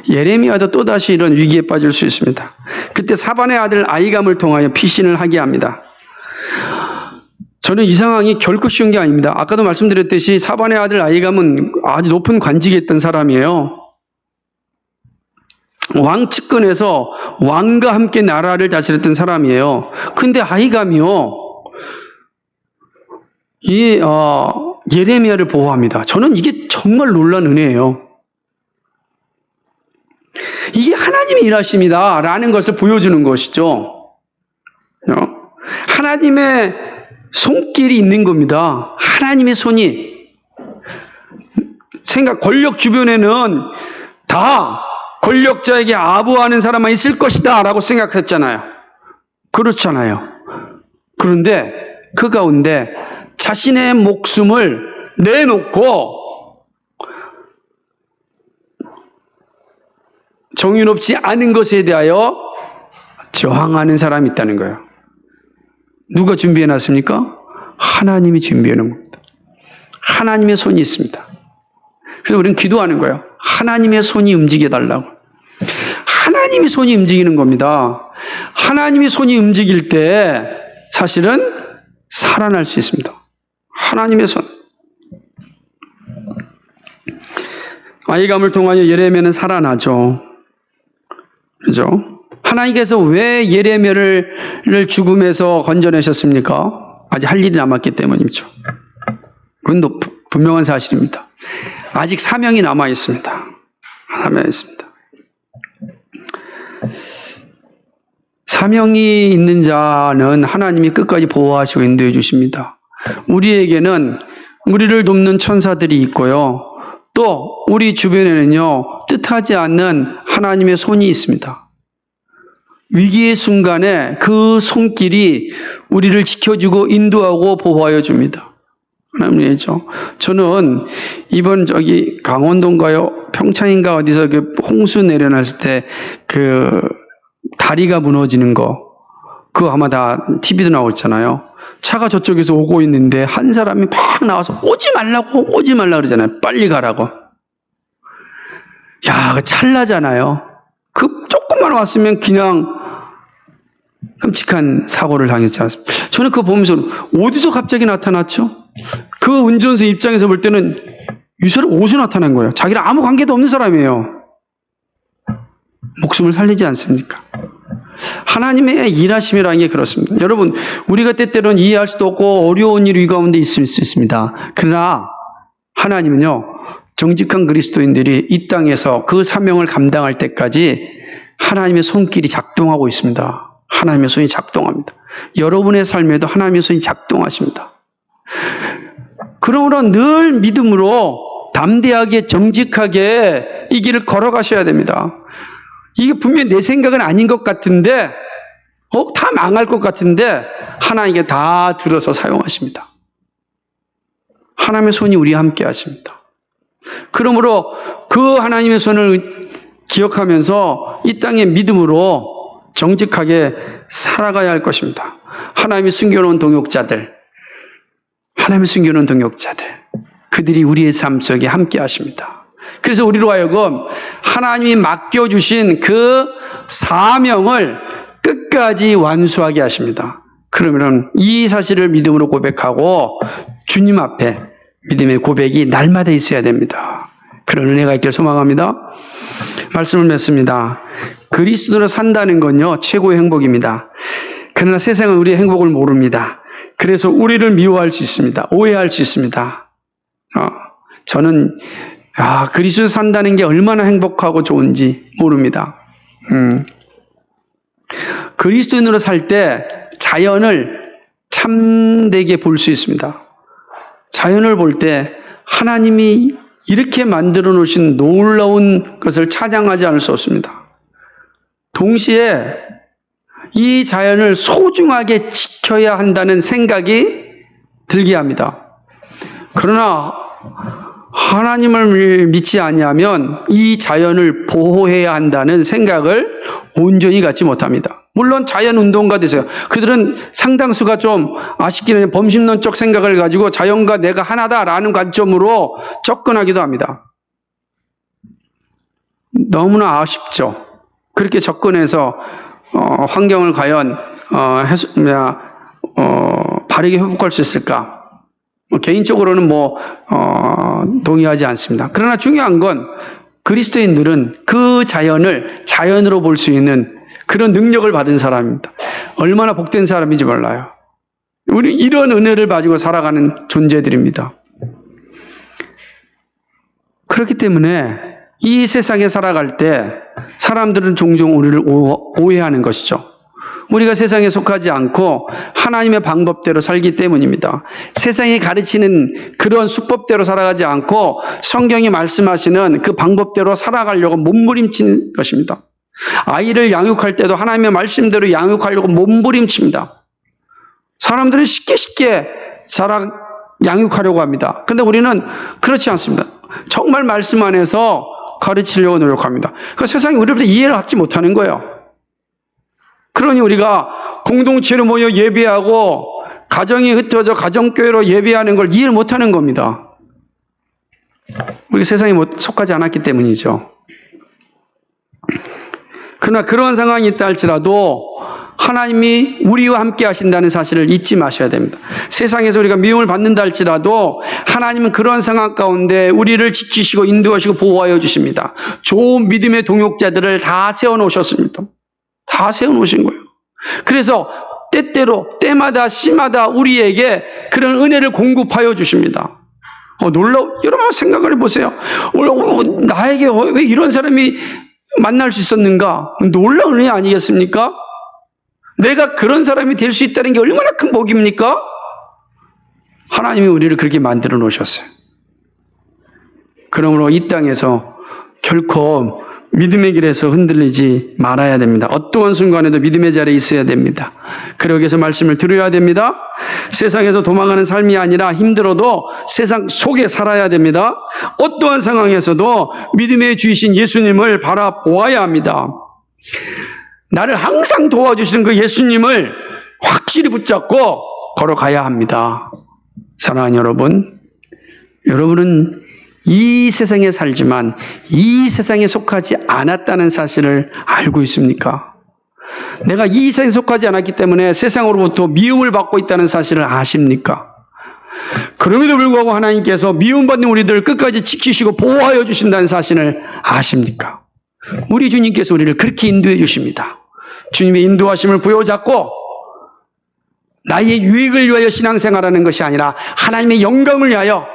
예레미야도 또다시 이런 위기에 빠질 수 있습니다. 그때 사반의 아들 아히감을 통하여 피신을 하게 합니다. 저는 이 상황이 결코 쉬운 게 아닙니다. 아까도 말씀드렸듯이 사반의 아들 아히감은 아주 높은 관직에 있던 사람이에요. 왕 측근에서 왕과 함께 나라를 다스렸던 사람이에요. 근데 아히감이요, 예레미야를 보호합니다. 저는 이게 정말 놀라운 은혜예요. 이게 하나님의 일하심이다 라는 것을 보여주는 것이죠. 하나님의 손길이 있는 겁니다. 하나님의 손이. 권력 주변에는 다 권력자에게 아부하는 사람만 있을 것이다 라고 생각했잖아요. 그렇잖아요. 그런데 그 가운데 자신의 목숨을 내놓고 정의롭지 않은 것에 대하여 저항하는 사람이 있다는 거예요. 누가 준비해 놨습니까? 하나님이 준비해 놓은 겁니다. 하나님의 손이 있습니다. 그래서 우리는 기도하는 거예요. 하나님의 손이 움직여 달라고. 하나님이 손이 움직이는 겁니다. 하나님이 손이 움직일 때 사실은 살아날 수 있습니다. 하나님의 손. 아히감을 통하여 예레미야는 살아나죠. 그죠? 하나님께서 왜 예레미야를 죽음에서 건져내셨습니까? 아직 할 일이 남았기 때문이죠. 그건 분명한 사실입니다. 아직 사명이 남아 있습니다. 남아 있습니다. 사명이 있는 자는 하나님이 끝까지 보호하시고 인도해 주십니다. 우리에게는 우리를 돕는 천사들이 있고요. 또 우리 주변에는요, 뜻하지 않는 하나님의 손이 있습니다. 위기의 순간에 그 손길이 우리를 지켜주고 인도하고 보호하여 줍니다. 하나님이죠. 저는 이번 강원도인가요? 평창인가 어디서 그 홍수 내려놨을 때 그 다리가 무너지는 거, 그거 아마 다 TV도 나오잖아요. 차가 저쪽에서 오고 있는데 한 사람이 막 나와서 오지 말라고 그러잖아요. 빨리 가라고. 야, 그 찰나잖아요. 그 조금만 왔으면 그냥 끔찍한 사고를 당했지 않습니까? 저는 그거 보면서 어디서 갑자기 나타났죠? 그 운전수 입장에서 볼 때는 이 사람 어디서 나타난 거예요? 자기랑 아무 관계도 없는 사람이에요. 목숨을 살리지 않습니까? 하나님의 일하심이라는 게 그렇습니다. 여러분, 우리가 때때로는 이해할 수도 없고 어려운 일이 가운데 있을 수 있습니다. 그러나 하나님은요, 정직한 그리스도인들이 이 땅에서 그 사명을 감당할 때까지 하나님의 손길이 작동하고 있습니다. 하나님의 손이 작동합니다. 여러분의 삶에도 하나님의 손이 작동하십니다. 그러므로 늘 믿음으로 담대하게 정직하게 이 길을 걸어가셔야 됩니다. 이게 분명히 내 생각은 아닌 것 같은데 다 망할 것 같은데 하나님께 다 들어서 사용하십니다. 하나님의 손이 우리와 함께 하십니다. 그러므로 그 하나님의 손을 기억하면서 이 땅의 믿음으로 정직하게 살아가야 할 것입니다. 하나님이 숨겨놓은 동역자들, 그들이 우리의 삶 속에 함께 하십니다. 그래서 우리로 하여금 하나님이 맡겨주신 그 사명을 끝까지 완수하게 하십니다. 그러면 이 사실을 믿음으로 고백하고 주님 앞에 믿음의 고백이 날마다 있어야 됩니다. 그런 은혜가 있기를 소망합니다. 말씀을 맺습니다. 그리스도로 산다는 건요, 최고의 행복입니다. 그러나 세상은 우리의 행복을 모릅니다. 그래서 우리를 미워할 수 있습니다. 오해할 수 있습니다. 저는 그리스도 산다는 게 얼마나 행복하고 좋은지 모릅니다. 그리스도인으로 살 때 자연을 참되게 볼 수 있습니다. 자연을 볼 때 하나님이 이렇게 만들어 놓으신 놀라운 것을 찬양하지 않을 수 없습니다. 동시에 이 자연을 소중하게 지켜야 한다는 생각이 들게 합니다. 그러나 하나님을 믿지 아니하면 이 자연을 보호해야 한다는 생각을 온전히 갖지 못합니다. 물론 자연운동가 되세요. 그들은 상당수가 좀 아쉽기는 해요. 범신론적 생각을 가지고 자연과 내가 하나다라는 관점으로 접근하기도 합니다. 너무나 아쉽죠. 그렇게 접근해서 환경을 과연 바르게 회복할 수 있을까? 개인적으로는 동의하지 않습니다. 그러나 중요한 건 그리스도인들은 그 자연을 자연으로 볼 수 있는 그런 능력을 받은 사람입니다. 얼마나 복된 사람인지 몰라요. 우리 이런 은혜를 가지고 살아가는 존재들입니다. 그렇기 때문에 이 세상에 살아갈 때 사람들은 종종 우리를 오해하는 것이죠. 우리가 세상에 속하지 않고 하나님의 방법대로 살기 때문입니다. 세상이 가르치는 그런 수법대로 살아가지 않고 성경이 말씀하시는 그 방법대로 살아가려고 몸부림치는 것입니다. 아이를 양육할 때도 하나님의 말씀대로 양육하려고 몸부림칩니다. 사람들은 쉽게 양육하려고 합니다. 그런데 우리는 그렇지 않습니다. 정말 말씀 안에서 가르치려고 노력합니다. 그 세상이 우리로부터 이해를 받지 못하는 거예요. 그러니 우리가 공동체로 모여 예배하고 가정이 흩어져 가정교회로 예배하는 걸 이해를 못하는 겁니다. 우리 세상에 속하지 않았기 때문이죠. 그러나 그런 상황이 있다 할지라도 하나님이 우리와 함께 하신다는 사실을 잊지 마셔야 됩니다. 세상에서 우리가 미움을 받는다 할지라도 하나님은 그런 상황 가운데 우리를 지키시고 인도하시고 보호하여 주십니다. 좋은 믿음의 동역자들을 다 세워놓으셨습니다. 다 세워놓으신 거예요. 그래서 때마다 시마다 우리에게 그런 은혜를 공급하여 주십니다. 여러분 생각을 해보세요. 나에게 왜 이런 사람이 만날 수 있었는가? 놀라운 은혜 아니겠습니까? 내가 그런 사람이 될 수 있다는 게 얼마나 큰 복입니까? 하나님이 우리를 그렇게 만들어 놓으셨어요. 그러므로 이 땅에서 결코 믿음의 길에서 흔들리지 말아야 됩니다. 어떠한 순간에도 믿음의 자리에 있어야 됩니다. 그러기 위해서 말씀을 들어야 됩니다. 세상에서 도망가는 삶이 아니라 힘들어도 세상 속에 살아야 됩니다. 어떠한 상황에서도 믿음의 주이신 예수님을 바라보아야 합니다. 나를 항상 도와주시는 그 예수님을 확실히 붙잡고 걸어가야 합니다. 사랑하는 여러분, 여러분은 이 세상에 살지만 이 세상에 속하지 않았다는 사실을 알고 있습니까? 내가 이 세상에 속하지 않았기 때문에 세상으로부터 미움을 받고 있다는 사실을 아십니까? 그럼에도 불구하고 하나님께서 미움받는 우리들을 끝까지 지키시고 보호하여 주신다는 사실을 아십니까? 우리 주님께서 우리를 그렇게 인도해 주십니다. 주님의 인도하심을 부여잡고 나의 유익을 위하여 신앙생활하는 것이 아니라 하나님의 영광을 위하여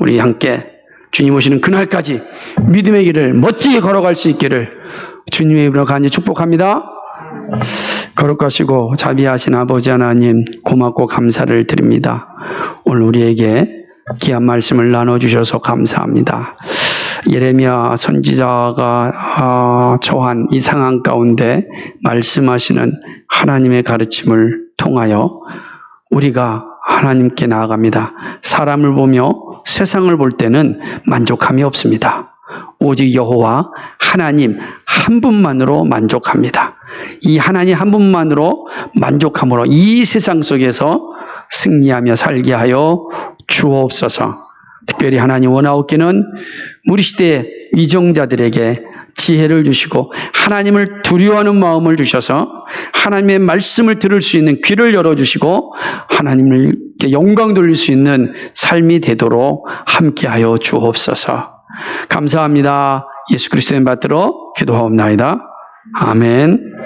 우리 함께 주님 오시는 그날까지 믿음의 길을 멋지게 걸어갈 수 있기를 주님의 이름으로 간절히 축복합니다. 거룩하시고 자비하신 아버지 하나님, 고맙고 감사를 드립니다. 오늘 우리에게 귀한 말씀을 나눠주셔서 감사합니다. 예레미야 선지자가 처한 이 상황 가운데 말씀하시는 하나님의 가르침을 통하여 우리가 하나님께 나아갑니다. 사람을 보며 세상을 볼 때는 만족함이 없습니다. 오직 여호와 하나님 한 분만으로 만족합니다. 이 하나님 한 분만으로 만족함으로 이 세상 속에서 승리하며 살게 하여 주옵소서. 특별히 하나님 원하옵기는 우리 시대의 위정자들에게 지혜를 주시고 하나님을 두려워하는 마음을 주셔서 하나님의 말씀을 들을 수 있는 귀를 열어주시고 하나님을 영광 돌릴 수 있는 삶이 되도록 함께하여 주옵소서. 감사합니다. 예수 그리스도의 받들어 기도하옵나이다. 아멘.